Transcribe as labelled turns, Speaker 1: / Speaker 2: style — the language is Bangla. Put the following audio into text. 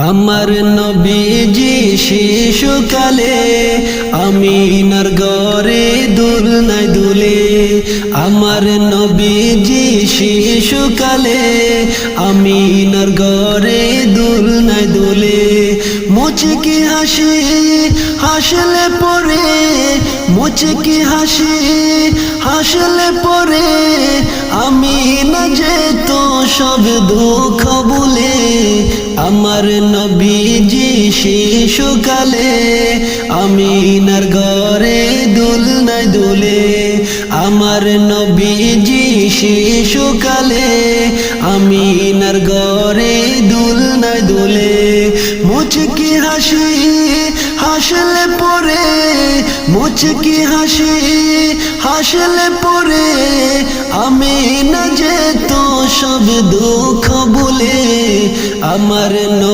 Speaker 1: আমার নবীজি শিশুকালে আমিনার ঘরে দুলনায় দুলে। আমার নবীজি শিশুকালে আমিনার ঘরে দুলনায় দুলে। মুচকি হাসি হাসলে পরে, মুচকি হাসি হাসলে পরে আমিনা যেত সব দুঃখ ভুলে। আমার নবীজি শিশুকালে আমিনার ঘরে দুলনায় দুলে। আমার নবীজি শিশুকালে আমিনার ঘরে দুলনায় দুলে। মুচকি হাসি হাসলে পরে, মুচকি হাসি হাসলে পরে আমিনা যেত সব দুঃখ ভুলে। আমার নবী